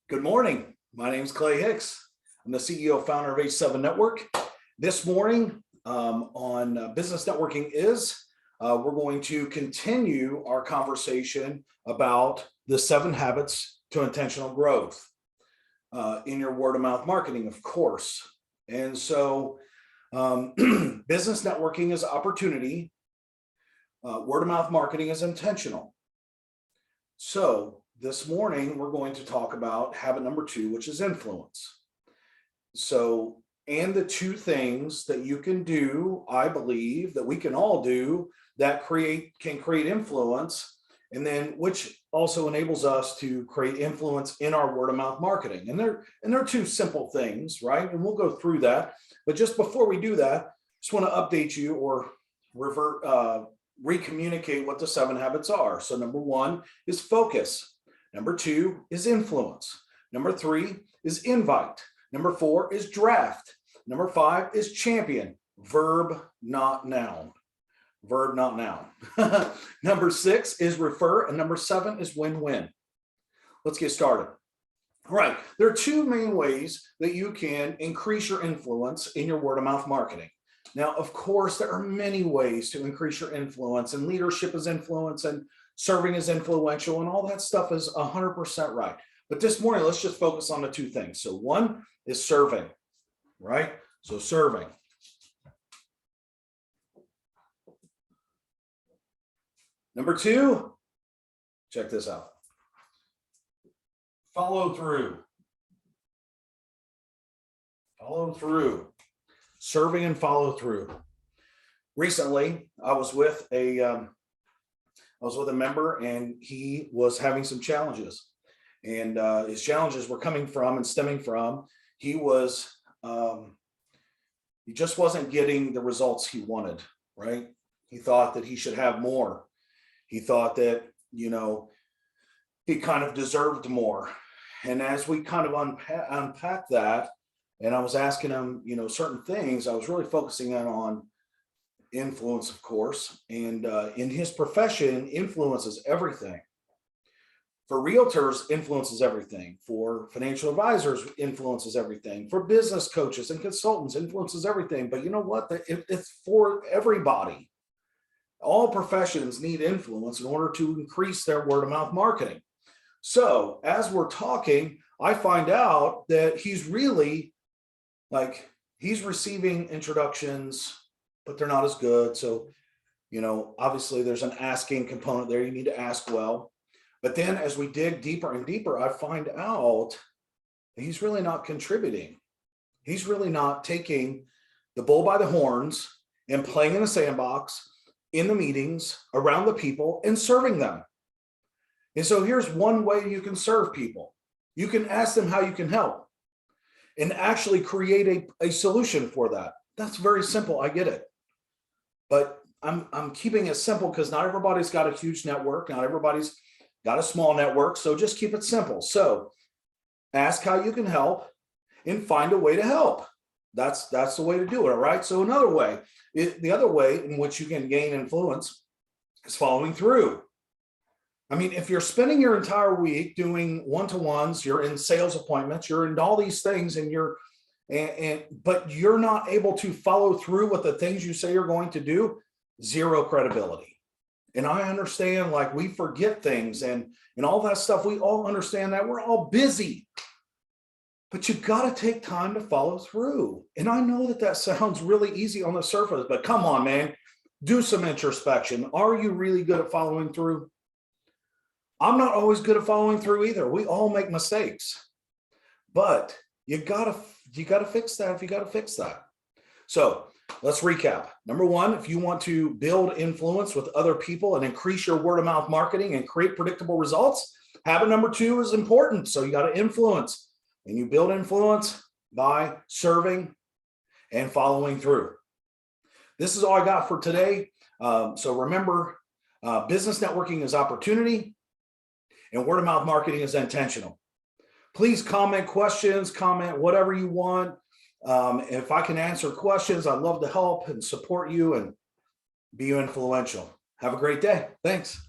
Good morning. My name is Clay Hicks. I'm the CEO and founder of H7 Network. This morning on Business Networking we're going to continue our conversation about the 7 habits to intentional growth in your word of mouth marketing, of course. And so business networking is opportunity. Word of mouth marketing is intentional. So this morning, we're going to talk about habit number 2, which is influence. So, and the 2 things that you can do, I believe, that we can all do that can create influence, and then which also enables us to create influence in our word of mouth marketing. And they're 2 simple things, right? And we'll go through that. But just before we do that, just want to update you or recommunicate what the 7 habits are. So number 1 is focus. Number 2 is influence. Number 3 is invite. Number 4 is draft. Number 5 is champion. Verb, not noun. Verb, not noun. Number 6 is refer. And number 7 is win-win. Let's get started. All right. There are 2 main ways that you can increase your influence in your word of mouth marketing. Now, of course, there are many ways to increase your influence, and leadership is influence, and serving is influential, and all that stuff is 100% right. But this morning, let's just focus on the 2 things. So 1 is serving, right? So serving. Number 2, check this out. Follow through. Follow through. Serving and follow through. Recently, I was with a member, and he was having some challenges, and his challenges were coming from and stemming from he just wasn't getting the results he wanted, right? He thought that he should have more. He thought that, he kind of deserved more. And as we kind of unpack that, and I was asking him, certain things, I was really focusing on influence, of course, and in his profession, influence is everything. For realtors, influence is everything. For financial advisors, influence is everything. For business coaches and consultants, influence is everything. But you know what? It's for everybody. All professions need influence in order to increase their word of mouth marketing. So as we're talking, I find out that he's really he's receiving introductions, but they're not as good. So, obviously there's an asking component there. You need to ask well. But then as we dig deeper and deeper, I find out that he's really not contributing. He's really not taking the bull by the horns and playing in the sandbox, in the meetings, around the people, and serving them. And so here's one way you can serve people. You can ask them how you can help and actually create a solution for that. That's very simple. I get it. But I'm keeping it simple because not everybody's got a huge network. Not everybody's got a small network. So just keep it simple. So ask how you can help and find a way to help. That's the way to do it. All right. So another way, the other way in which you can gain influence is following through. I mean, if you're spending your entire week doing one-to-ones, you're in sales appointments, you're in all these things, but you're not able to follow through with the things you say you're going to do, 0 credibility. And I understand, we forget things and all that stuff. We all understand that. We're all busy. But you got to take time to follow through. And I know that sounds really easy on the surface, but come on, man, do some introspection. Are you really good at following through? I'm not always good at following through either. We all make mistakes, but you gotta fix that if you gotta fix that. So let's recap. Number 1, if you want to build influence with other people and increase your word of mouth marketing and create predictable results, habit number 2 is important. So you got to influence, and you build influence by serving and following through. This is all I got for today. So remember, business networking is opportunity, and word of mouth marketing is intentional. Please comment questions, comment whatever you want. If I can answer questions, I'd love to help and support you and be influential. Have a great day. Thanks.